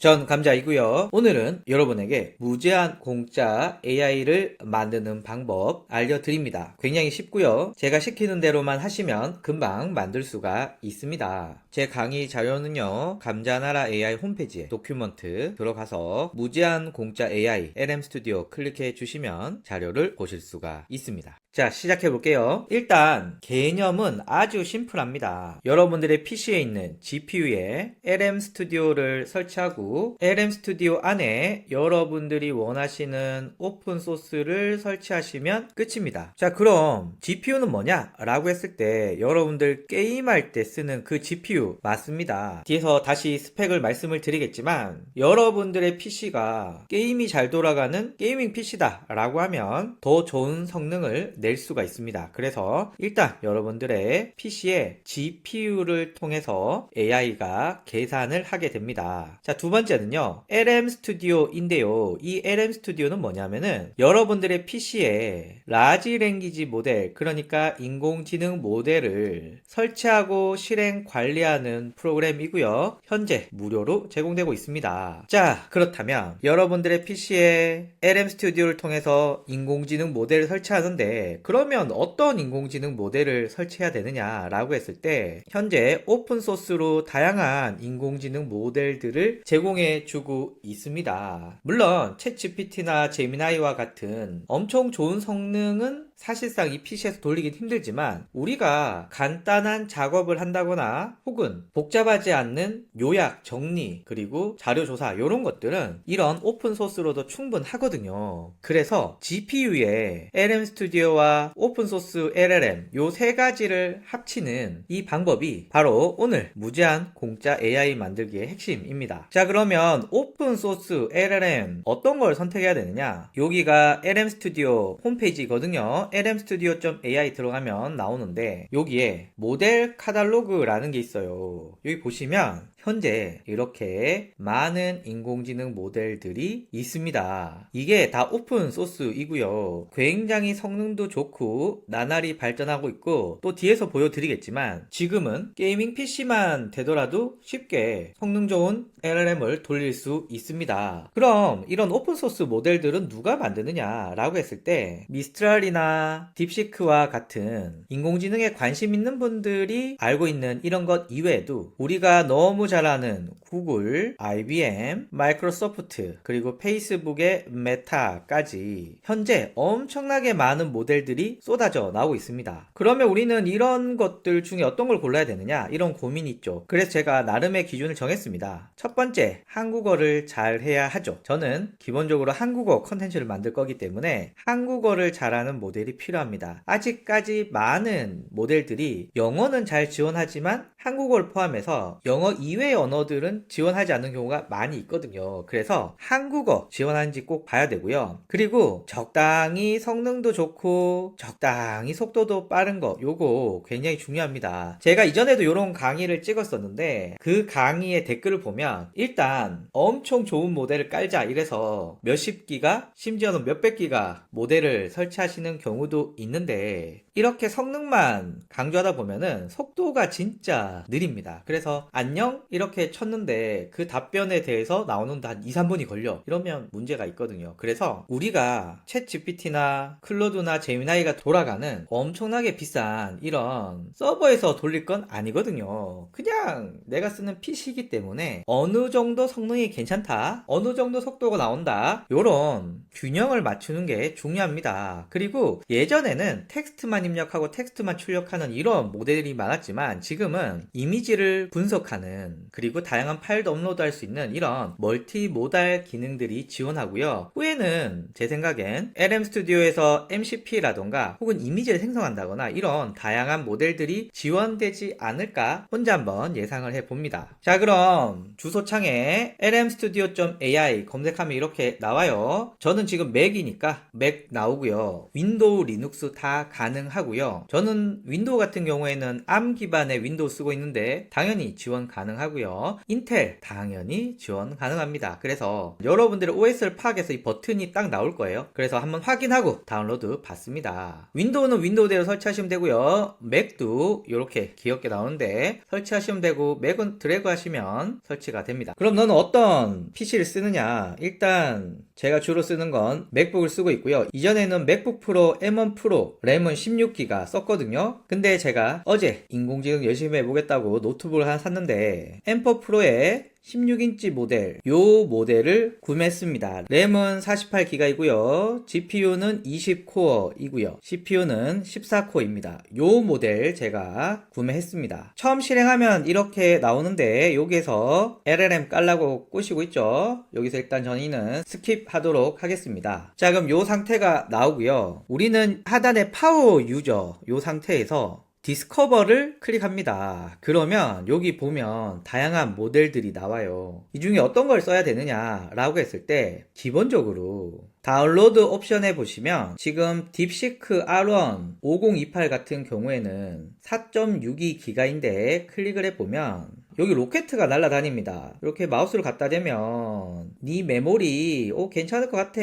전 감자이고요. 오늘은 여러분에게 무제한 공짜 AI를 만드는 방법 알려드립니다. 굉장히 쉽고요. 제가 시키는 대로만 하시면 금방 만들 수가 있습니다. 제 강의 자료는요. 감자나라 AI 홈페이지에 도큐먼트 들어가서 무제한 공짜 AI LM 스튜디오 클릭해 주시면 자료를 보실 수가 있습니다. 자, 시작해 볼게요. 일단 개념은 아주 심플합니다. 여러분들의 PC에 있는 GPU에 LM 스튜디오를 설치하고 LM 스튜디오 안에 여러분들이 원하시는 오픈 소스를 설치하시면 끝입니다. 자, 그럼 GPU는 뭐냐? 라고 했을 때 여러분들 게임할 때 쓰는 그 GPU 맞습니다. 뒤에서 다시 스펙을 말씀을 드리겠지만 여러분들의 PC가 게임이 잘 돌아가는 게이밍 PC다 라고 하면 더 좋은 성능을 낼 수가 있습니다. 그래서 일단 여러분들의 PC에 GPU를 통해서 AI가 계산을 하게 됩니다. 자, 두 번째는요. LM 스튜디오인데요. 이 LM 스튜디오는 뭐냐면은 여러분들의 PC에 라지 랭귀지 모델, 그러니까 인공지능 모델을 설치하고 실행 관리하는 프로그램이고요. 현재 무료로 제공되고 있습니다. 자, 그렇다면 여러분들의 PC에 LM 스튜디오를 통해서 인공지능 모델을 설치하는데 그러면 어떤 인공지능 모델을 설치해야 되느냐라고 했을 때 현재 오픈소스로 다양한 인공지능 모델들을 제공해 주고 있습니다. 물론 챗GPT나 제미나이와 같은 엄청 좋은 성능은 사실상 이 PC에서 돌리긴 힘들지만 우리가 간단한 작업을 한다거나 혹은 복잡하지 않는 요약, 정리, 그리고 자료조사 이런 것들은 이런 오픈소스로도 충분하거든요. 그래서 GPU에 LM 스튜디오와 오픈소스 LLM 요 세 가지를 합치는 이 방법이 바로 오늘 무제한 공짜 AI 만들기의 핵심입니다. 자, 그러면 오픈소스 LLM 어떤 걸 선택해야 되느냐? 여기가 LM 스튜디오 홈페이지거든요. lmstudio.ai 들어가면 나오는데 여기에 모델 카탈로그라는 게 있어요. 여기 보시면 현재 이렇게 많은 인공지능 모델들이 있습니다. 이게 다 오픈 소스이고요. 굉장히 성능도 좋고 나날이 발전하고 있고 또 뒤에서 보여드리겠지만 지금은 게이밍 PC만 되더라도 쉽게 성능 좋은 LLM을 돌릴 수 있습니다. 그럼 이런 오픈 소스 모델들은 누가 만드느냐 라고 했을 때 미스트랄이나 딥시크와 같은 인공지능에 관심 있는 분들이 알고 있는 이런 것 이외에도 우리가 너무 잘 아는 구글, IBM, 마이크로소프트, 그리고 페이스북의 메타까지 현재 엄청나게 많은 모델들이 쏟아져 나오고 있습니다. 그러면 우리는 이런 것들 중에 어떤 걸 골라야 되느냐? 이런 고민이 있죠. 그래서 제가 나름의 기준을 정했습니다. 첫 번째, 한국어를 잘 해야 하죠. 저는 기본적으로 한국어 컨텐츠를 만들 거기 때문에 한국어를 잘하는 모델이 필요합니다. 아직까지 많은 모델들이 영어는 잘 지원하지만 한국어를 포함해서 영어 이외의 언어들은 지원하지 않는 경우가 많이 있거든요. 그래서 한국어 지원하는지 꼭 봐야 되고요. 그리고 적당히 성능도 좋고 적당히 속도도 빠른 거 요거 굉장히 중요합니다. 제가 이전에도 이런 강의를 찍었었는데 그 강의의 댓글을 보면 일단 엄청 좋은 모델을 깔자 이래서 몇십 기가 심지어는 몇백 기가 모델을 설치하시는 경우도 있는데 이렇게 성능만 강조하다 보면은 속도가 진짜 느립니다. 그래서 안녕 이렇게 쳤는데 그 답변에 대해서 나오는데 한 2, 3분이 걸려. 이러면 문제가 있거든요. 그래서 우리가 챗 GPT나 클로드나 제미나이가 돌아가는 엄청나게 비싼 이런 서버에서 돌릴 건 아니거든요. 그냥 내가 쓰는 PC이기 때문에 어느 정도 성능이 괜찮다, 어느 정도 속도가 나온다, 요런 균형을 맞추는 게 중요합니다. 그리고 예전에는 텍스트만 입력하고 텍스트만 출력하는 이런 모델이 많았지만 지금은 이미지를 분석하는 그리고 다양한 파일도 업로드할 수 있는 이런 멀티모달 기능들이 지원하고요. 후에는 제 생각엔 LM 스튜디오에서 MCP라던가 혹은 이미지를 생성한다거나 이런 다양한 모델들이 지원되지 않을까 혼자 한번 예상을 해봅니다. 자, 그럼 주소창에 lmstudio.ai 검색하면 이렇게 나와요. 저는 지금 맥이니까 맥 나오고요. 윈도우, 리눅스 다 가능한 가능하고요. 저는 윈도우 같은 경우에는 ARM 기반의 윈도우 쓰고 있는데 당연히 지원 가능하고요. 인텔 당연히 지원 가능합니다. 그래서 여러분들의 OS를 파악해서 이 버튼이 딱 나올 거예요. 그래서 한번 확인하고 다운로드 받습니다. 윈도우는 윈도우대로 설치하시면 되고요. 맥도 이렇게 귀엽게 나오는데 설치하시면 되고, 맥은 드래그 하시면 설치가 됩니다. 그럼 너는 어떤 PC를 쓰느냐? 일단 제가 주로 쓰는 건 맥북을 쓰고 있고요. 이전에는 맥북 프로 M1 프로 램은 16기가 썼거든요. 근데 제가 어제 인공지능 열심히 해보겠다고 노트북을 하나 샀는데 M4 프로에 16인치 모델, 요 모델을 구매했습니다. 램은 48기가이고요. GPU는 20코어이고요. CPU는 14코어입니다. 요 모델 제가 구매했습니다. 처음 실행하면 이렇게 나오는데 여기에서 LLM 깔라고 꼬시고 있죠. 여기서 일단 저희는 스킵하도록 하겠습니다. 자, 그럼 요 상태가 나오고요. 우리는 하단에 파워 유저 요 상태에서 디스커버를 클릭합니다. 그러면 여기 보면 다양한 모델들이 나와요. 이 중에 어떤 걸 써야 되느냐 라고 했을 때 기본적으로 다운로드 옵션에 보시면 지금 딥시크 R1 5028 같은 경우에는 4.62기가인데 클릭을 해보면 여기 로켓가 날아다닙니다. 이렇게 마우스를 갖다 대면 네 메모리 괜찮을 것 같아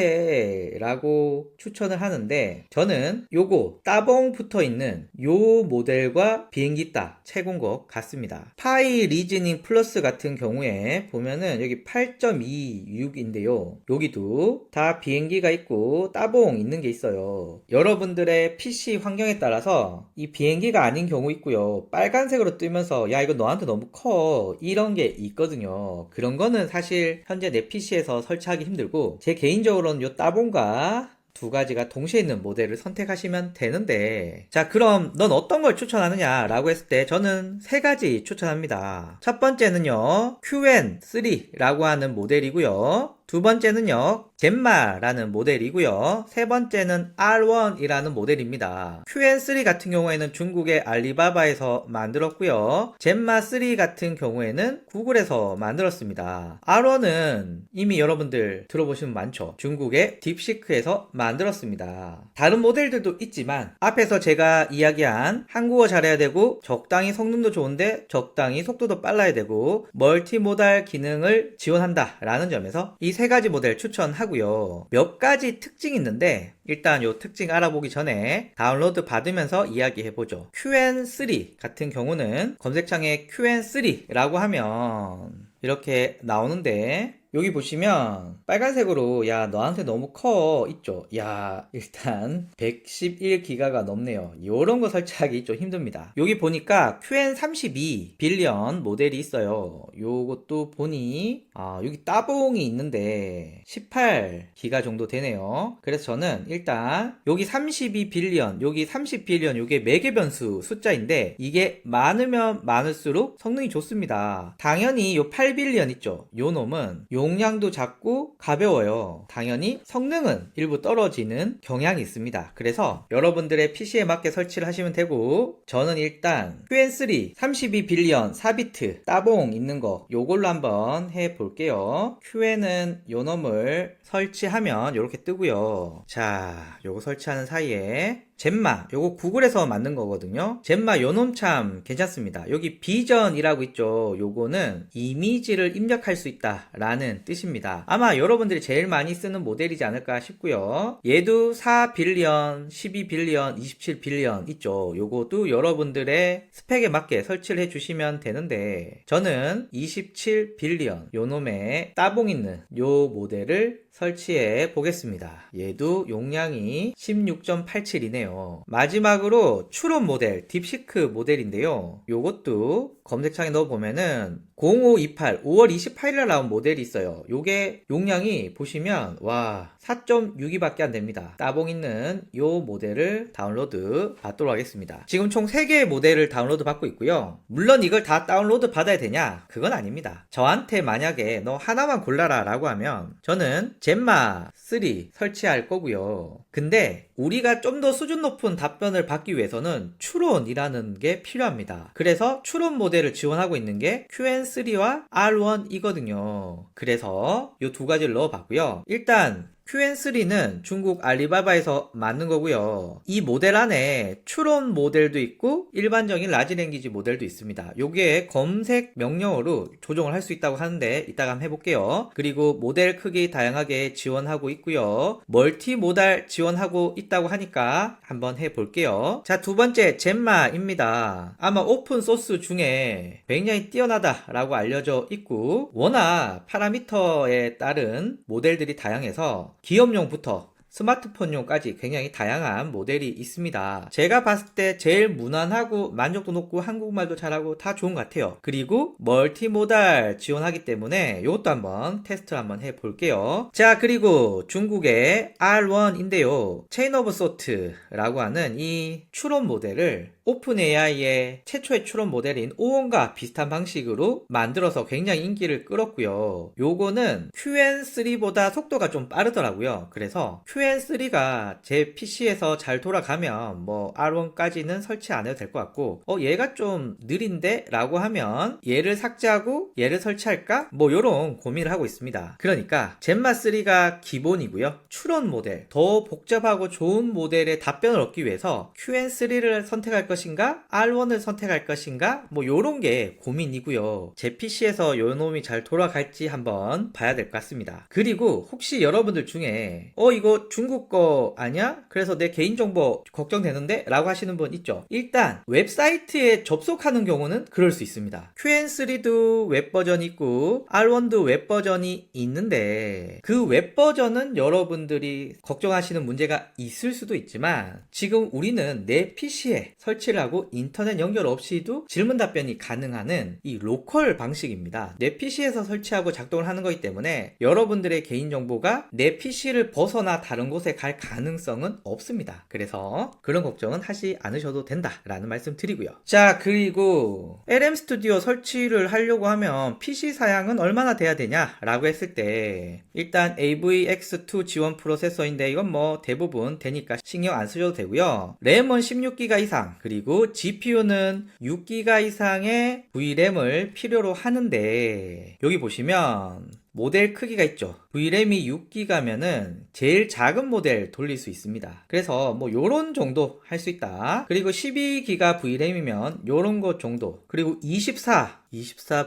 라고 추천을 하는데, 저는 요거 따봉 붙어있는 요 모델과 비행기 따 최고인 것 같습니다. 파이 리즈닝 플러스 같은 경우에 보면은 여기 8.26인데요 여기도 다 비행기가 있고 따봉 있는 게 있어요. 여러분들의 PC 환경에 따라서 이 비행기가 아닌 경우 있고요, 빨간색으로 뜨면서 야 이거 너한테 너무 커 이런 게 있거든요. 그런 거는 사실 현재 내 PC에서 설치하기 힘들고, 제 개인적으로는 요 따봉과 두 가지가 동시에 있는 모델을 선택하시면 되는데, 자 그럼 넌 어떤 걸 추천하느냐 라고 했을 때 저는 세 가지 추천합니다. 첫 번째는요 QN3 라고 하는 모델이고요, 두 번째는요 젠마라는 모델이고요, 세 번째는 R1이라는 모델입니다. QN3 같은 경우에는 중국의 알리바바에서 만들었고요, 젠마3 같은 경우에는 구글에서 만들었습니다. R1은 이미 여러분들 들어보시면 많죠. 중국의 딥시크에서 만들었습니다. 다른 모델들도 있지만 앞에서 제가 이야기한 한국어 잘해야 되고 적당히 성능도 좋은데 적당히 속도도 빨라야 되고 멀티모달 기능을 지원한다 라는 점에서 이 세 가지 모델 추천하고요. 몇 가지 특징이 있는데 일단 요 특징 알아보기 전에 다운로드 받으면서 이야기해보죠. QN3 같은 경우는 검색창에 QN3라고 하면 이렇게 나오는데, 여기 보시면 빨간색으로 야 너한테 너무 커 있죠. 야 일단 111기가가 넘네요. 요런 거 설치하기 좀 힘듭니다. 여기 보니까 QN32 빌리언 모델이 있어요. 요것도 보니 여기 따봉이 있는데 18기가 정도 되네요. 그래서 저는 일단 여기 32 빌리언 여기 30 빌리언 요게 매개 변수 숫자인데 이게 많으면 많을수록 성능이 좋습니다. 당연히 요 8빌리언 있죠. 요 놈은 용량도 작고 가벼워요. 당연히 성능은 일부 떨어지는 경향이 있습니다. 그래서 여러분들의 PC에 맞게 설치를 하시면 되고, 저는 일단 QN3 32빌리언 4비트 따봉 있는 거 요걸로 한번 해볼게요. QN은 요 놈을 설치하면 이렇게 뜨고요. 자, 요거 설치하는 사이에 젠마 요거 구글에서 만든 거거든요. 젠마 요놈 참 괜찮습니다. 여기 비전이라고 있죠. 요거는 이미지를 입력할 수 있다 라는 뜻입니다. 아마 여러분들이 제일 많이 쓰는 모델이지 않을까 싶고요. 얘도 4빌리언 12빌리언 27빌리언 있죠. 요것도 여러분들의 스펙에 맞게 설치를 해주시면 되는데, 저는 27빌리언 요놈의 따봉 있는 요 모델을 설치해 보겠습니다. 얘도 용량이 16.87이네요. 마지막으로 추론 모델, 딥시크 모델인데요. 요것도 검색창에 넣어보면은 0528 5월 28일에 나온 모델이 있어요. 요게 용량이 보시면 와 4.62밖에 안 됩니다. 따봉 있는 요 모델을 다운로드 받도록 하겠습니다. 지금 총 3개의 모델을 다운로드 받고 있고요. 물론 이걸 다 다운로드 받아야 되냐? 그건 아닙니다. 저한테 만약에 너 하나만 골라라 라고 하면 저는 젠마 3 설치할 거고요. 근데 우리가 좀 더 수준 높은 답변을 받기 위해서는 추론이라는 게 필요합니다. 그래서 추론 모델을 지원하고 있는 게 QN3와 R1이거든요. 그래서 이 두 가지를 넣어봤고요. 일단 QN3는 중국 알리바바에서 만든 거고요. 이 모델 안에 추론 모델도 있고 일반적인 라지 랭귀지 모델도 있습니다. 요게 검색 명령어로 조정을 할 수 있다고 하는데 이따가 한번 해볼게요. 그리고 모델 크기 다양하게 지원하고 있고요. 멀티모달 지원하고 있다고 하니까 한번 해볼게요. 자, 두 번째 젬마입니다. 아마 오픈 소스 중에 굉장히 뛰어나다라고 알려져 있고 워낙 파라미터에 따른 모델들이 다양해서 기업용부터 스마트폰용까지 굉장히 다양한 모델이 있습니다. 제가 봤을 때 제일 무난하고 만족도 높고 한국말도 잘하고 다 좋은 것 같아요. 그리고 멀티모달 지원하기 때문에 이것도 한번 테스트 한번 해볼게요. 자, 그리고 중국의 R1인데요. 체인 오브 소트라고 하는 이 추론 모델을 오픈 AI의 최초의 추론 모델인 오원과 비슷한 방식으로 만들어서 굉장히 인기를 끌었고요. 요거는 QN3보다 속도가 좀 빠르더라고요. 그래서 QN3가 제 PC에서 잘 돌아가면 뭐 R1까지는 설치 안 해도 될 것 같고 얘가 좀 느린데? 라고 하면 얘를 삭제하고 얘를 설치할까? 뭐 요런 고민을 하고 있습니다. 그러니까 젠마3가 기본이고요. 추론 모델, 더 복잡하고 좋은 모델의 답변을 얻기 위해서 QN3를 선택할 것인가? R1을 선택할 것인가? 뭐 요런 게 고민이고요. 제 PC에서 요 놈이 잘 돌아갈지 한번 봐야 될 것 같습니다. 그리고 혹시 여러분들 중에 이거 중국 거 아니야? 그래서 내 개인정보 걱정되는데? 라고 하시는 분 있죠? 일단 웹사이트에 접속하는 경우는 그럴 수 있습니다. QN3도 웹버전이 있고 R1도 웹버전이 있는데 그 웹버전은 여러분들이 걱정하시는 문제가 있을 수도 있지만 지금 우리는 내 PC에 설치를 하고 인터넷 연결 없이도 질문 답변이 가능한 이 로컬 방식입니다. 내 PC에서 설치하고 작동을 하는 거기 때문에 여러분들의 개인정보가 내 PC를 벗어나 다른 곳에 갈 가능성은 없습니다. 그래서 그런 걱정은 하지 않으셔도 된다라는 말씀 드리고요. 자, 그리고 LM 스튜디오 설치를 하려고 하면 PC 사양은 얼마나 돼야 되냐라고 했을 때 일단 AVX2 지원 프로세서인데 이건 뭐 대부분 되니까 신경 안 쓰셔도 되고요. 램은 16기가 이상 그리고 GPU는 6기가 이상의 VRAM을 필요로 하는데 여기 보시면 모델 크기가 있죠. VRAM이 6기가면은 제일 작은 모델 돌릴 수 있습니다. 그래서 뭐 요런 정도 할 수 있다. 그리고 12기가 VRAM이면 요런 것 정도. 그리고 24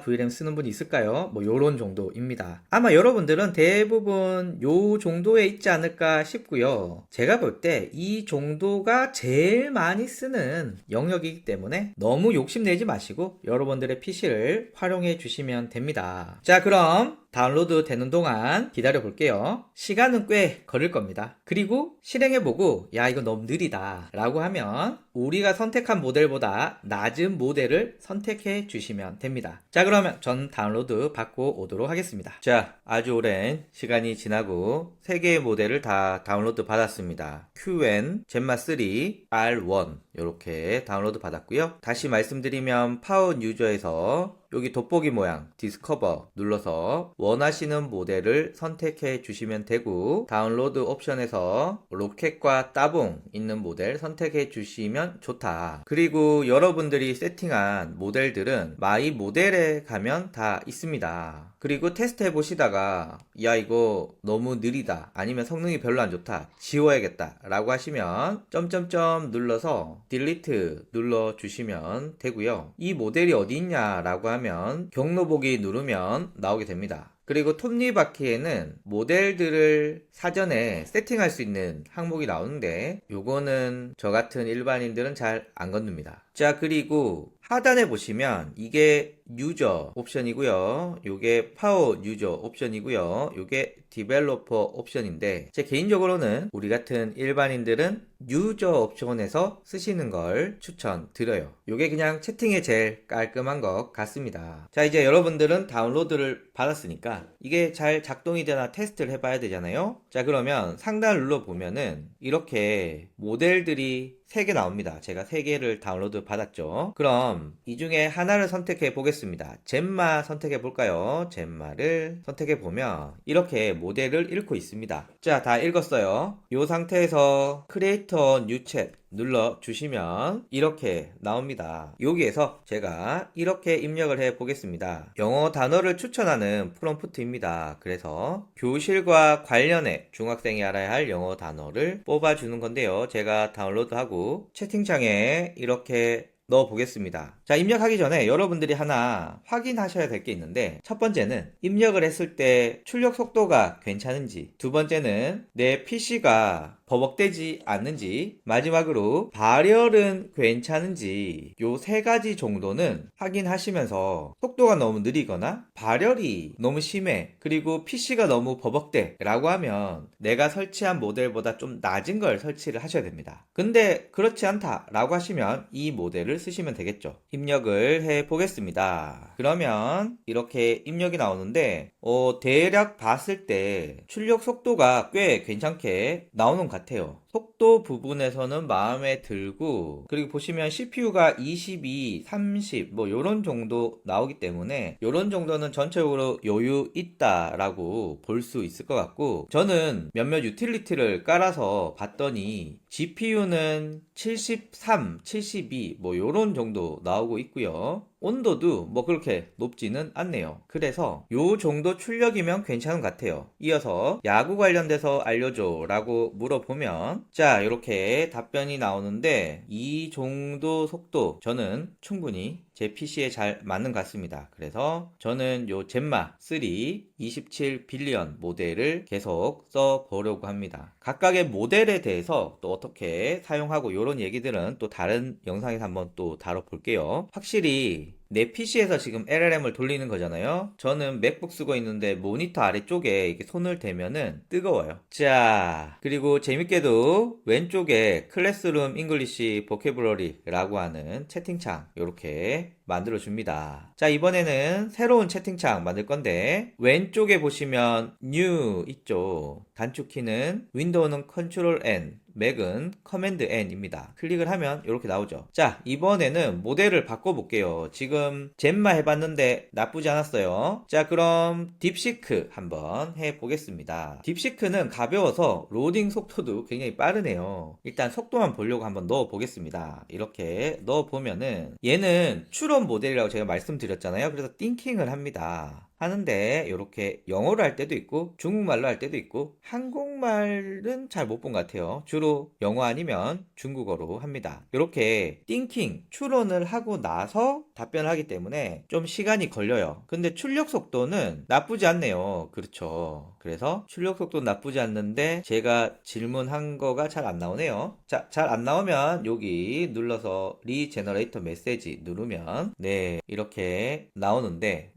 VRAM 쓰는 분이 있을까요? 뭐 요런 정도입니다. 아마 여러분들은 대부분 요 정도에 있지 않을까 싶고요. 제가 볼 때 이 정도가 제일 많이 쓰는 영역이기 때문에 너무 욕심내지 마시고 여러분들의 PC를 활용해 주시면 됩니다. 자, 그럼 다운로드 되는 동안 기다려 볼게요. 시간은 꽤 걸릴 겁니다. 그리고 실행해보고 야 이거 너무 느리다 라고 하면 우리가 선택한 모델보다 낮은 모델을 선택해 주시면 됩니다. 자, 그러면 전 다운로드 받고 오도록 하겠습니다. 자, 아주 오랜 시간이 지나고 3개의 모델을 다 다운로드 받았습니다. QN, 젠마3, R1 이렇게 다운로드 받았고요. 다시 말씀드리면 파워 유저에서 여기 돋보기 모양 디스커버 눌러서 원하시는 모델을 선택해 주시면 되고 다운로드 옵션에서 로켓과 따봉 있는 모델 선택해 주시면 좋다. 그리고 여러분들이 세팅한 모델들은 마이 모델에 가면 다 있습니다. 그리고 테스트 해보시다가 야 이거 너무 느리다 아니면 성능이 별로 안 좋다 지워야겠다 라고 하시면 점점점 눌러서 딜리트 눌러주시면 되고요. 이 모델이 어디 있냐 라고 하면 경로 보기 누르면 나오게 됩니다. 그리고 톱니바퀴에는 모델들을 사전에 세팅할 수 있는 항목이 나오는데 요거는 저 같은 일반인들은 잘 안 건듭니다. 자, 그리고 하단에 보시면 이게 유저 옵션이고요. 요게 파워 유저 옵션이고요. 요게 디벨로퍼 옵션인데 제 개인적으로는 우리 같은 일반인들은 유저 옵션에서 쓰시는 걸 추천드려요. 요게 그냥 채팅에 제일 깔끔한 것 같습니다. 자, 이제 여러분들은 다운로드를 받았으니까 이게 잘 작동이 되나 테스트를 해봐야 되잖아요. 자, 그러면 상단을 눌러보면은 이렇게 모델들이 3개 나옵니다. 제가 3개를 다운로드 받았죠. 그럼 이 중에 하나를 선택해 보겠습니다. 보겠습니다. 젠마 선택해 볼까요? 젠마를 선택해 보면 이렇게 모델을 읽고 있습니다. 자, 다 읽었어요. 이 상태에서 크리에이터 뉴 챗 눌러 주시면 이렇게 나옵니다. 여기에서 제가 이렇게 입력을 해 보겠습니다. 영어 단어를 추천하는 프롬프트입니다. 그래서 교실과 관련해 중학생이 알아야 할 영어 단어를 뽑아주는 건데요. 제가 다운로드하고 채팅창에 이렇게 넣어 보겠습니다. 자, 입력하기 전에 여러분들이 하나 확인하셔야 될 게 있는데, 첫 번째는 입력을 했을 때 출력 속도가 괜찮은지, 두 번째는 내 PC가 버벅대지 않는지, 마지막으로 발열은 괜찮은지, 요 세 가지 정도는 확인하시면서 속도가 너무 느리거나 발열이 너무 심해, 그리고 PC가 너무 버벅대 라고 하면 내가 설치한 모델보다 좀 낮은 걸 설치를 하셔야 됩니다. 근데 그렇지 않다 라고 하시면 이 모델을 쓰시면 되겠죠. 입력을 해 보겠습니다. 그러면 이렇게 입력이 나오는데 대략 봤을 때 출력 속도가 꽤 괜찮게 나오는 것 같아요. 속도 부분에서는 마음에 들고, 그리고 보시면 CPU가 22, 30 뭐 요런 정도 나오기 때문에 요런 정도는 전체적으로 여유 있다라고 볼 수 있을 것 같고, 저는 몇몇 유틸리티를 깔아서 봤더니 GPU는 73, 72 뭐 요런 정도 나오고 있고요. 온도도 뭐 그렇게 높지는 않네요. 그래서 요 정도 출력이면 괜찮은 것 같아요. 이어서 야구 관련돼서 알려줘 라고 물어보면, 자, 이렇게 답변이 나오는데 이 정도 속도 저는 충분히 제 PC에 잘 맞는 것 같습니다. 그래서 저는 요 젠마 3 27 빌리언 모델을 계속 써보려고 합니다. 각각의 모델에 대해서 또 어떻게 사용하고 이런 얘기들은 또 다른 영상에서 한번 또 다뤄볼게요. 확실히 내 PC에서 지금 LLM을 돌리는 거잖아요. 저는 맥북 쓰고 있는데 모니터 아래쪽에 이렇게 손을 대면은 뜨거워요. 자, 그리고 재밌게도 왼쪽에 클래스룸 잉글리시 보캐블러리라고 하는 채팅창 이렇게 만들어 줍니다. 자, 이번에는 새로운 채팅창 만들 건데 왼쪽에 보시면 new 있죠. 단축키는 윈도우는 컨트롤 N, 맥은 커맨드 N입니다. 클릭을 하면 이렇게 나오죠. 자, 이번에는 모델을 바꿔볼게요. 지금 젠마 해봤는데 나쁘지 않았어요. 자, 그럼 딥시크 한번 해보겠습니다. 딥시크는 가벼워서 로딩 속도도 굉장히 빠르네요. 일단 속도만 보려고 한번 넣어보겠습니다. 이렇게 넣어보면은 얘는 추론 모델이라고 제가 말씀드렸잖아요. 그래서 띵킹을 합니다. 하는데 이렇게 영어로 할 때도 있고 중국말로 할 때도 있고 한국말은 잘 못 본 것 같아요. 주로 영어 아니면 중국어로 합니다. 이렇게 띵킹, 추론을 하고 나서 답변을 하기 때문에 좀 시간이 걸려요. 근데 출력 속도는 나쁘지 않네요. 그렇죠. 그래서 출력 속도 나쁘지 않는데 제가 질문한 거가 잘 안 나오네요. 자, 잘 안 나오면 여기 눌러서 리제너레이터 메시지 누르면 네, 이렇게 나오는데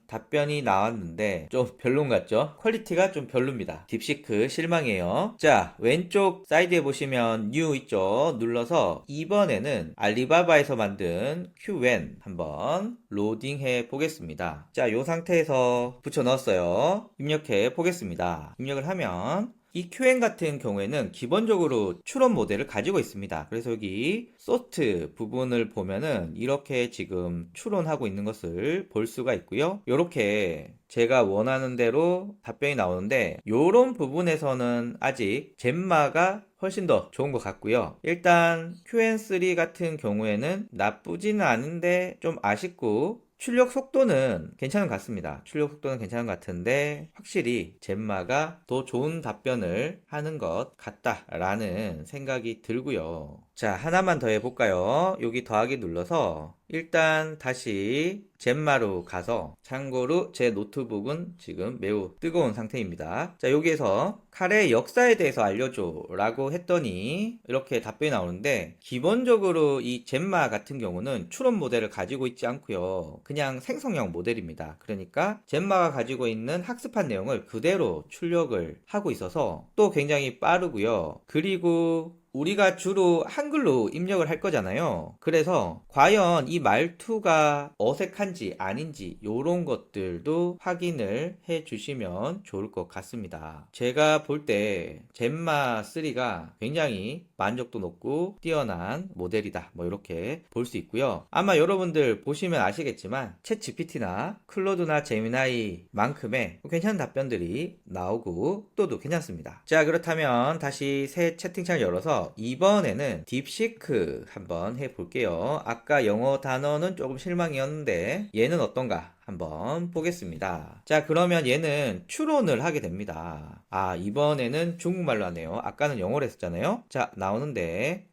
답변이 나왔는데 좀 별론 같죠? 퀄리티가 좀 별로입니다. 딥시크 실망이에요. 자, 왼쪽 사이드에 보시면 new 있죠? 눌러서 이번에는 알리바바에서 만든 QN 한번 로딩해 보겠습니다. 자, 이 상태에서 붙여 넣었어요. 입력해 보겠습니다. 입력을 하면 이 QN 같은 경우에는 기본적으로 추론 모델을 가지고 있습니다. 그래서 여기 소트 부분을 보면은 이렇게 지금 추론하고 있는 것을 볼 수가 있고요. 이렇게 제가 원하는 대로 답변이 나오는데 이런 부분에서는 아직 젠마가 훨씬 더 좋은 것 같고요. 일단 QN3 같은 경우에는 나쁘지는 않은데 좀 아쉽고 출력 속도는 괜찮은 것 같습니다. 출력 속도는 괜찮은 것 같은데 확실히 젠마가 더 좋은 답변을 하는 것 같다라는 생각이 들고요. 자, 하나만 더 해볼까요? 여기 더하기 눌러서 일단 다시 젠마로 가서, 참고로 제 노트북은 지금 매우 뜨거운 상태입니다. 자, 여기에서 카레의 역사에 대해서 알려줘 라고 했더니 이렇게 답변이 나오는데, 기본적으로 이 젠마 같은 경우는 추론 모델을 가지고 있지 않고요, 그냥 생성형 모델입니다. 그러니까 젠마가 가지고 있는 학습한 내용을 그대로 출력을 하고 있어서 또 굉장히 빠르고요. 그리고 우리가 주로 한글로 입력을 할 거잖아요. 그래서 과연 이 말투가 어색한지 아닌지 이런 것들도 확인을 해 주시면 좋을 것 같습니다. 제가 볼 때 젠마 3가 굉장히 만족도 높고 뛰어난 모델이다. 뭐 이렇게 볼 수 있고요. 아마 여러분들 보시면 아시겠지만 챗 GPT나 클로드나 제미나이만큼의 괜찮은 답변들이 나오고 또도 괜찮습니다. 자, 그렇다면 다시 새 채팅창을 열어서 이번에는 딥시크 한번 해볼게요. 아까 영어 단어는 조금 실망이었는데 얘는 어떤가 한번 보겠습니다. 자, 그러면 얘는 추론을 하게 됩니다. 아, 이번에는 중국말로 하네요. 아까는 영어로 했었잖아요. 자, 나오는데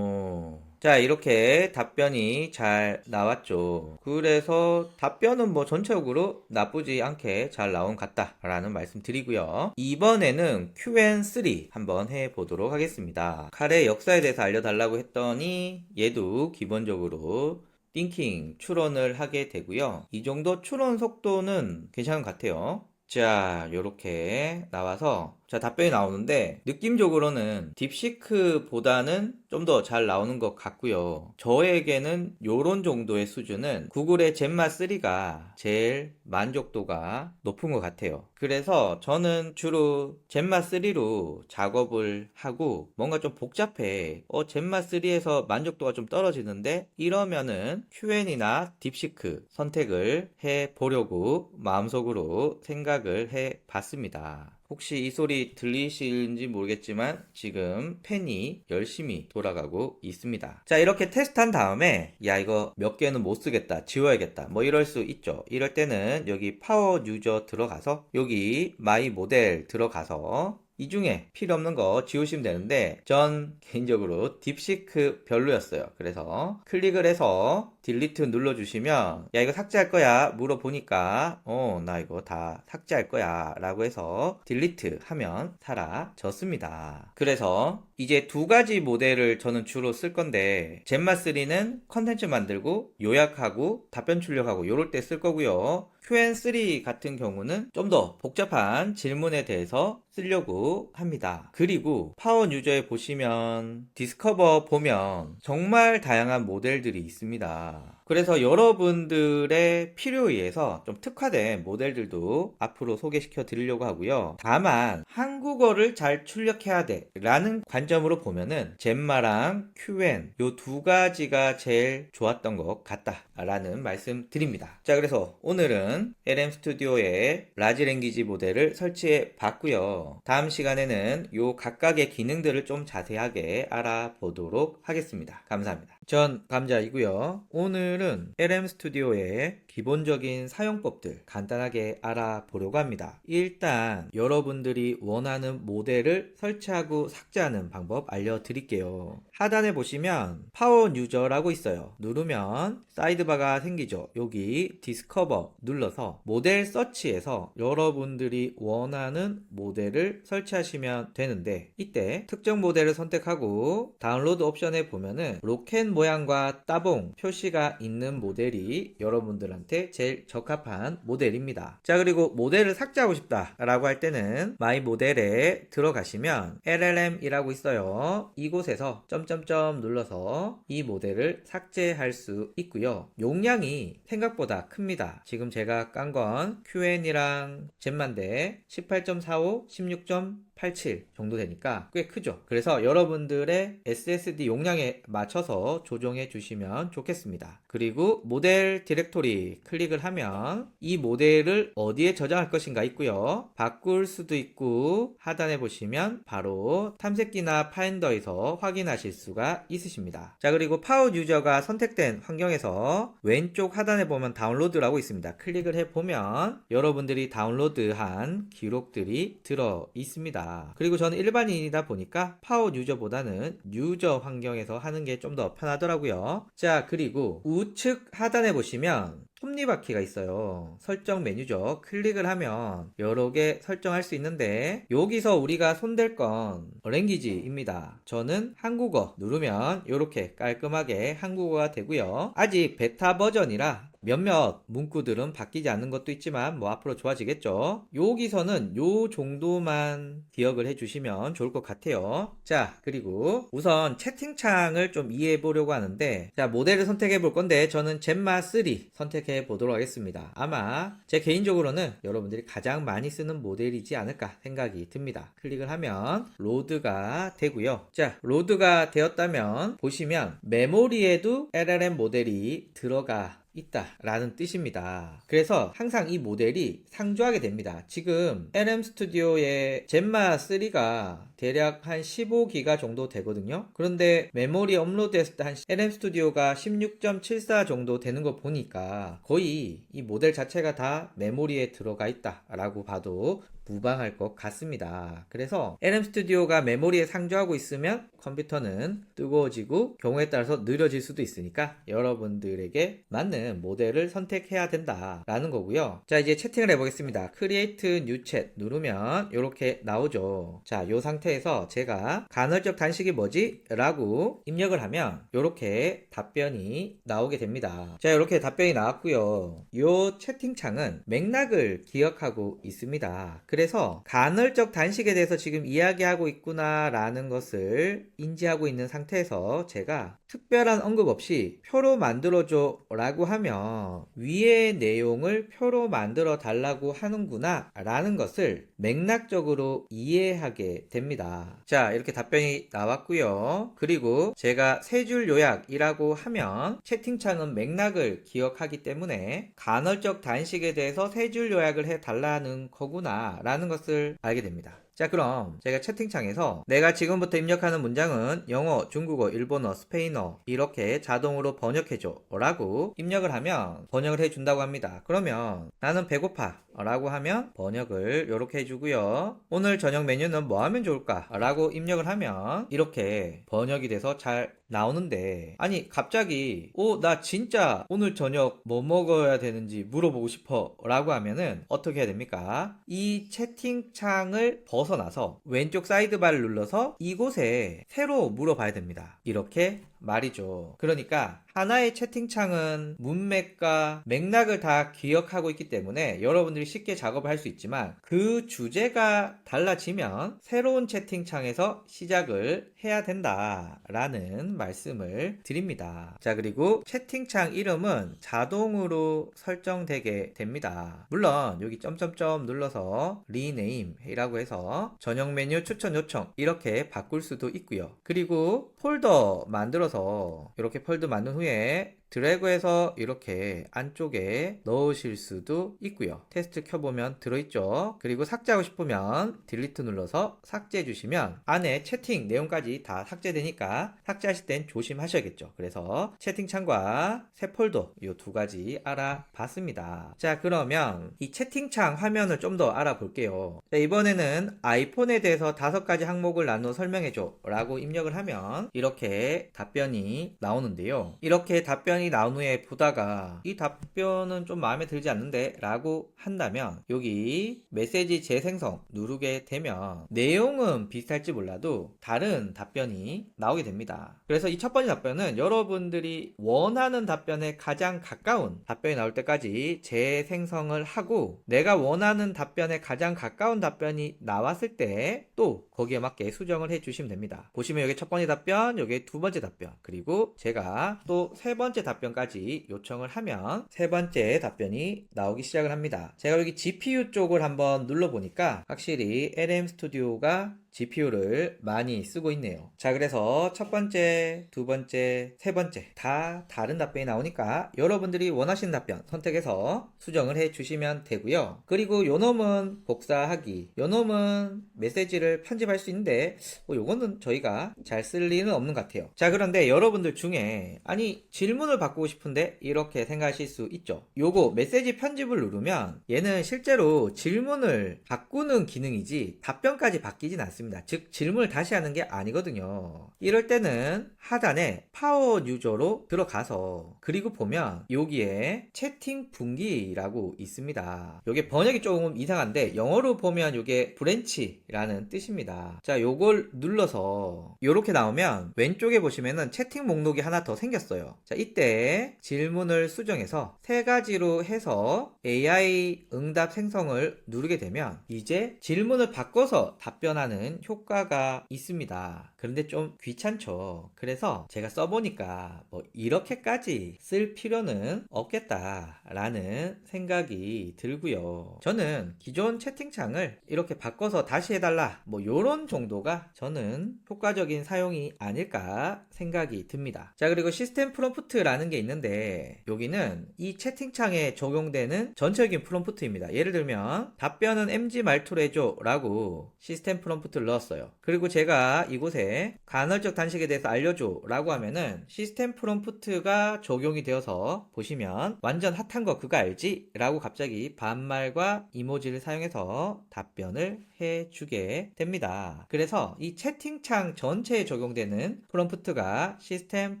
자, 이렇게 답변이 잘 나왔죠. 그래서 답변은 뭐 전체적으로 나쁘지 않게 잘 나온 것 같다라는 말씀 드리고요. 이번에는 Q&3 한번 해보도록 하겠습니다. 칼의 역사에 대해서 알려달라고 했더니 얘도 기본적으로 띵킹 추론을 하게 되고요. 이 정도 추론 속도는 괜찮은 것 같아요. 자, 요렇게 나와서 자, 답변이 나오는데 느낌적으로는 딥시크보다는 좀 더 잘 나오는 것 같고요. 저에게는 요런 정도의 수준은 구글의 젠마3가 제일 만족도가 높은 것 같아요. 그래서 저는 주로 젠마3로 작업을 하고 뭔가 좀 복잡해. 젠마3에서 만족도가 좀 떨어지는데 이러면은 Q&A나 딥시크 선택을 해 보려고 마음속으로 생각을 해 봤습니다. 혹시 이 소리 들리시는지 모르겠지만 지금 펜이 열심히 돌아가고 있습니다. 자, 이렇게 테스트한 다음에 야, 이거 몇 개는 못 쓰겠다, 지워야겠다, 뭐 이럴 수 있죠. 이럴 때는 여기 파워 유저 들어가서 여기 마이 모델 들어가서 이 중에 필요 없는 거 지우시면 되는데 전 개인적으로 딥시크 별로였어요. 그래서 클릭을 해서 딜리트 눌러주시면 야, 이거 삭제할 거야 물어보니까 나 이거 다 삭제할 거야 라고 해서 딜리트 하면 사라졌습니다. 그래서 이제 두 가지 모델을 저는 주로 쓸 건데 젠마3는 컨텐츠 만들고 요약하고 답변 출력하고 요럴 때 쓸 거고요. Q&3 같은 경우는 좀 더 복잡한 질문에 대해서 쓰려고 합니다. 그리고 파워 유저에 보시면 디스커버 보면 정말 다양한 모델들이 있습니다. 그래서 여러분들의 필요에 의해서 좀 특화된 모델들도 앞으로 소개시켜 드리려고 하고요. 다만 한국어를 잘 출력해야 돼 라는 관점으로 보면은 젠마랑 Q&A 요 두 가지가 제일 좋았던 것 같다 라는 말씀 드립니다. 자, 그래서 오늘은 LM 스튜디오에 라지 랭귀지 모델을 설치해 봤고요. 다음 시간에는 요 각각의 기능들을 좀 자세하게 알아보도록 하겠습니다. 감사합니다. 전 감자이고요. 오늘은 LM 스튜디오의 기본적인 사용법들 간단하게 알아보려고 합니다. 일단 여러분들이 원하는 모델을 설치하고 삭제하는 방법 알려드릴게요. 하단에 보시면 파워 유저라고 있어요. 누르면 사이드바가 생기죠. 여기 디스커버 눌러서 모델 서치에서 여러분들이 원하는 모델을 설치하시면 되는데 이때 특정 모델을 선택하고 다운로드 옵션에 보면은 로켓 모양과 따봉 표시가 있는 모델이 여러분들한테 제일 적합한 모델입니다. 자, 그리고 모델을 삭제하고 싶다 라고 할 때는 마이 모델에 들어가시면 LLM이라고 있어요. 이곳에서 점점점 눌러서 이 모델을 삭제할 수 있고요. 용량이 생각보다 큽니다. 지금 제가 깐 건 Q&A랑 젠마인데 18.45, 16.87 정도 되니까 꽤 크죠. 그래서 여러분들의 SSD 용량에 맞춰서 조정해 주시면 좋겠습니다. 그리고 모델 디렉토리 클릭을 하면 이 모델을 어디에 저장할 것인가 있고요. 바꿀 수도 있고 하단에 보시면 바로 탐색기나 파인더에서 확인하실 수가 있으십니다. 자, 그리고 파워 유저가 선택된 환경에서 왼쪽 하단에 보면 다운로드라고 있습니다. 클릭을 해보면 여러분들이 다운로드한 기록들이 들어 있습니다. 그리고 저는 일반인이다 보니까 파워 유저보다는 유저 환경에서 하는 게 좀 더 편하더라고요. 자, 그리고 우측 하단에 보시면 톱니바퀴가 있어요. 설정 메뉴죠. 클릭을 하면 여러 개 설정할 수 있는데 여기서 우리가 손댈 건 랭귀지입니다. 저는 한국어 누르면 이렇게 깔끔하게 한국어가 되고요. 아직 베타 버전이라 몇몇 문구들은 바뀌지 않는 것도 있지만 뭐 앞으로 좋아지겠죠. 여기서는 요 정도만 기억을 해주시면 좋을 것 같아요. 자, 그리고 우선 채팅창을 좀 이해해 보려고 하는데 자, 모델을 선택해 볼 건데 저는 젠마3 선택해 시작해 보도록 하겠습니다. 아마 제 개인적으로는 여러분들이 가장 많이 쓰는 모델이지 않을까 생각이 듭니다. 클릭을 하면 로드가 되고요. 자, 로드가 되었다면 보시면 메모리에도 LLM 모델이 들어가 있다라는 뜻입니다. 그래서 항상 이 모델이 상주하게 됩니다. 지금 LM 스튜디오의 젠마 3가 대략 한 15기가 정도 되거든요. 그런데 메모리 업로드했을 때 한 LM 스튜디오가 16.74 정도 되는 거 보니까 거의 이 모델 자체가 다 메모리에 들어가 있다라고 봐도 무방할 것 같습니다. 그래서 LM 스튜디오가 메모리에 상주하고 있으면 컴퓨터는 뜨거워지고 경우에 따라서 느려질 수도 있으니까 여러분들에게 맞는 모델을 선택해야 된다라는 거고요. 자, 이제 채팅을 해보겠습니다. Create New Chat 누르면 이렇게 나오죠. 자, 이 상태에서 제가 간헐적 단식이 뭐지? 라고 입력을 하면 이렇게 답변이 나오게 됩니다. 자, 이렇게 답변이 나왔고요. 이 채팅창은 맥락을 기억하고 있습니다. 그래서 간헐적 단식에 대해서 지금 이야기하고 있구나 라는 것을 인지하고 있는 상태에서 제가 특별한 언급 없이 표로 만들어줘 라고 하면 위의 내용을 표로 만들어 달라고 하는구나 라는 것을 맥락적으로 이해하게 됩니다. 자, 이렇게 답변이 나왔고요. 그리고 제가 세 줄 요약이라고 하면 채팅창은 맥락을 기억하기 때문에 간헐적 단식에 대해서 세 줄 요약을 해 달라는 거구나 라는 것을 알게 됩니다. 자, 그럼 제가 채팅창에서 내가 지금부터 입력하는 문장은 영어, 중국어, 일본어, 스페인어 이렇게 자동으로 번역해줘 라고 입력을 하면 번역을 해준다고 합니다. 그러면 나는 배고파 라고 하면 번역을 이렇게 해주고요. 오늘 저녁 메뉴는 뭐 하면 좋을까 라고 입력을 하면 이렇게 번역이 돼서 잘 나오는데, 아니 갑자기 나 진짜 오늘 저녁 뭐 먹어야 되는지 물어보고 싶어 라고 하면은 어떻게 해야 됩니까? 이 채팅창을 벗어나서 왼쪽 사이드바를 눌러서 이곳에 새로 물어봐야 됩니다. 이렇게 말이죠. 그러니까 하나의 채팅창은 문맥과 맥락을 다 기억하고 있기 때문에 여러분들이 쉽게 작업을 할 수 있지만 그 주제가 달라지면 새로운 채팅창에서 시작을 해야 된다라는 말씀을 드립니다. 자, 그리고 채팅창 이름은 자동으로 설정되게 됩니다. 물론 여기 점점점 눌러서 리네임이라고 해서 저녁 메뉴 추천 요청 이렇게 바꿀 수도 있고요. 그리고 폴더 만들어서 이렇게 폴더 만든 후에 드래그해서 이렇게 안쪽에 넣으실 수도 있고요. 테스트 켜보면 들어있죠. 그리고 삭제하고 싶으면 딜리트 눌러서 삭제해 주시면 안에 채팅 내용까지 다 삭제되니까 삭제하실 땐 조심하셔야겠죠. 그래서 채팅창과 새 폴더 이 두 가지 알아봤습니다. 자, 그러면 이 채팅창 화면을 좀 더 알아볼게요. 자, 이번에는 아이폰에 대해서 5가지 항목을 나누어 설명해줘 라고 입력을 하면 이렇게 답변이 나오는데요. 이렇게 답변이 나온 후에 보다가 이 답변은 좀 마음에 들지 않는데 라고 한다면 여기 메시지 재생성 누르게 되면 내용은 비슷할지 몰라도 다른 답변이 나오게 됩니다. 그래서 이 첫 번째 답변은 여러분들이 원하는 답변에 가장 가까운 답변이 나올 때까지 재생성을 하고 내가 원하는 답변에 가장 가까운 답변이 나왔을 때 또 거기에 맞게 수정을 해 주시면 됩니다. 보시면 여기 첫 번째 답변, 여기 두 번째 답변, 그리고 제가 또 세 번째 답변까지 요청을 하면 세 번째 답변이 나오기 시작을 합니다. 제가 여기 GPU 쪽을 한번 눌러보니까 확실히 LM 스튜디오가 GPU를 많이 쓰고 있네요. 자, 그래서 첫 번째, 두 번째, 세 번째 다 다른 답변이 나오니까 여러분들이 원하시는 답변 선택해서 수정을 해 주시면 되고요. 그리고 요놈은 복사하기, 요놈은 메시지를 편집할 수 있는데 요거는 저희가 잘 쓸 리는 없는 것 같아요. 자, 그런데 여러분들 중에 아니 질문을 바꾸고 싶은데 이렇게 생각하실 수 있죠. 요거 메시지 편집을 누르면 얘는 실제로 질문을 바꾸는 기능이지 답변까지 바뀌진 않습니다. 즉 질문을 다시 하는 게 아니거든요. 이럴 때는 하단에 파워 유저로 들어가서 그리고 보면 여기에 채팅 분기라고 있습니다. 요게 번역이 조금 이상한데 영어로 보면 요게 브랜치라는 뜻입니다. 자, 요걸 눌러서 요렇게 나오면 왼쪽에 보시면은 채팅 목록이 하나 더 생겼어요. 자, 이때 질문을 수정해서 세 가지로 해서 AI 응답 생성을 누르게 되면 이제 질문을 바꿔서 답변하는 많은 효과가 있습니다. 그런데 좀 귀찮죠. 그래서 제가 써보니까 뭐 이렇게까지 쓸 필요는 없겠다라는 생각이 들고요. 저는 기존 채팅창을 이렇게 바꿔서 다시 해달라 뭐 요런 정도가 저는 효과적인 사용이 아닐까 생각이 듭니다. 자, 그리고 시스템 프롬프트라는 게 있는데 여기는 이 채팅창에 적용되는 전체적인 프롬프트입니다. 예를 들면 답변은 MG 말투로 해줘 라고 시스템 프롬프트를 넣었어요. 그리고 제가 이곳에 간헐적 단식에 대해서 알려줘 라고 하면은 시스템 프롬프트가 적용이 되어서 보시면 완전 핫한 거 그거 알지? 라고 갑자기 반말과 이모지를 사용해서 답변을 해주게 됩니다. 그래서 이 채팅창 전체에 적용되는 프롬프트가 시스템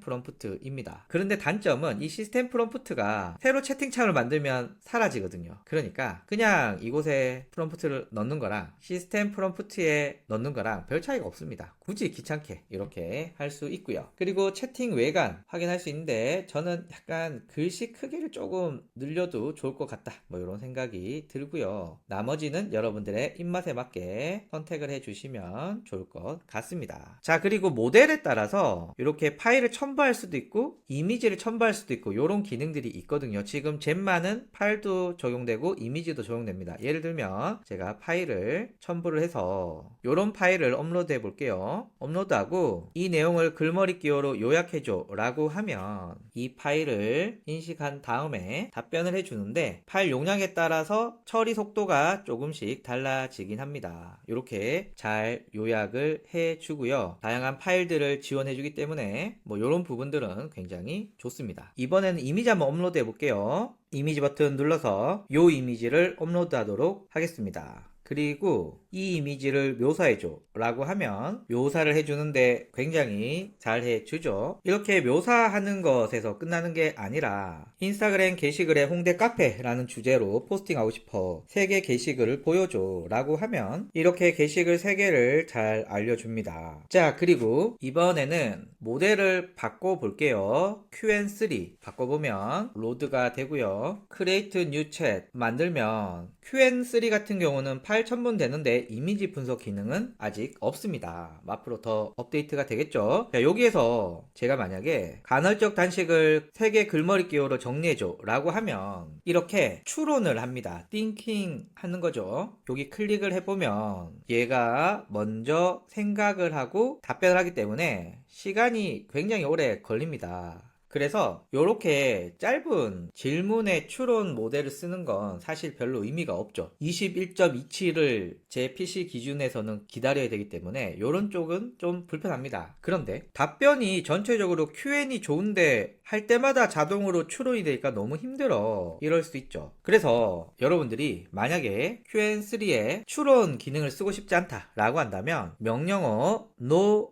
프롬프트입니다. 그런데 단점은 이 시스템 프롬프트가 새로 채팅창을 만들면 사라지거든요. 그러니까 그냥 이곳에 프롬프트를 넣는 거랑 시스템 프롬프트에 넣는 거랑 별 차이가 없습니다. 굳이 귀찮게 이렇게 할 수 있고요. 그리고 채팅 외관 확인할 수 있는데 저는 약간 글씨 크기를 조금 늘려도 좋을 것 같다 뭐 이런 생각이 들고요. 나머지는 여러분들의 입맛에 맞게 선택을 해주시면 좋을 것 같습니다. 자, 그리고 모델에 따라서 이렇게 파일을 첨부할 수도 있고 이미지를 첨부할 수도 있고 이런 기능들이 있거든요. 지금 젠마는 파일도 적용되고 이미지도 적용됩니다. 예를 들면 제가 파일을 첨부를 해서 이런 파일을 업로드 해 볼게요. 업로드하고 이 내용을 글머리 기호로 요약해줘 라고 하면 이 파일을 인식한 다음에 답변을 해주는데 파일 용량에 따라서 처리 속도가 조금씩 달라지긴 합니다. 이렇게 잘 요약을 해주고요. 다양한 파일들을 지원해주기 때문에 뭐 이런 부분들은 굉장히 좋습니다. 이번에는 이미지 한번 업로드 해볼게요. 이미지 버튼 눌러서 이 이미지를 업로드 하도록 하겠습니다. 그리고 이 이미지를 묘사해줘 라고 하면 묘사를 해주는데 굉장히 잘 해주죠. 이렇게 묘사하는 것에서 끝나는 게 아니라 인스타그램 게시글에 홍대 카페라는 주제로 포스팅하고 싶어 3개 게시글을 보여줘 라고 하면 이렇게 게시글 3개를 잘 알려줍니다. 자, 그리고 이번에는 모델을 바꿔볼게요. Q&3 바꿔보면 로드가 되고요. Create New Chat 만들면 Q&3 같은 경우는 파일 첨부는 되는데 이미지 분석 기능은 아직 없습니다. 앞으로 더 업데이트가 되겠죠. 자, 여기에서 제가 만약에 간헐적 단식을 3개 글머리 기호로 정리해줘 라고 하면 이렇게 추론을 합니다. 띵킹 하는 거죠. 여기 클릭을 해보면 얘가 먼저 생각을 하고 답변을 하기 때문에 시간이 굉장히 오래 걸립니다. 그래서 이렇게 짧은 질문의 추론 모델을 쓰는 건 사실 별로 의미가 없죠. 21.27을 제 PC 기준에서는 기다려야 되기 때문에 이런 쪽은 좀 불편합니다. 그런데 답변이 전체적으로 Q&A 좋은데 할 때마다 자동으로 추론이 되니까 너무 힘들어. 이럴 수 있죠. 그래서 여러분들이 만약에 Q&3에 추론 기능을 쓰고 싶지 않다 라고 한다면 명령어 no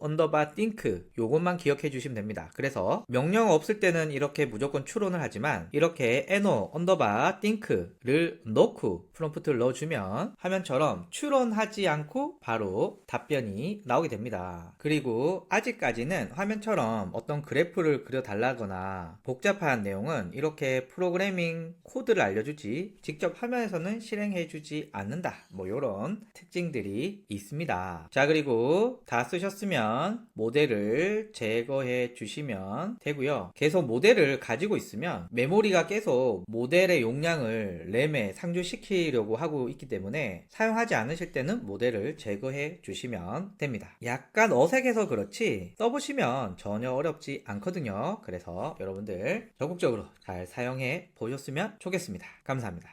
think 요것만 기억해 주시면 됩니다. 그래서 명령어 없을 때는 이렇게 무조건 추론을 하지만 이렇게 no think를 넣고 프롬프트를 넣어주면 화면처럼 추론하지 않고 바로 답변이 나오게 됩니다. 그리고 아직까지는 화면처럼 어떤 그래프를 그려달라거나 복잡한 내용은 이렇게 프로그래밍 코드를 알려주지 직접 화면에서는 실행해주지 않는다. 뭐 이런 특징들이 있습니다. 자, 그리고 다 쓰셨으면 모델을 제거해 주시면 되고요. 계속 모델을 가지고 있으면 메모리가 계속 모델의 용량을 램에 상주시키려고 하고 있기 때문에 사용하지 않으실 때는 모델을 제거해 주시면 됩니다. 약간 어색해서 그렇지 써보시면 전혀 어렵지 않거든요. 그래서 여러분들 적극적으로 잘 사용해 보셨으면 좋겠습니다. 감사합니다.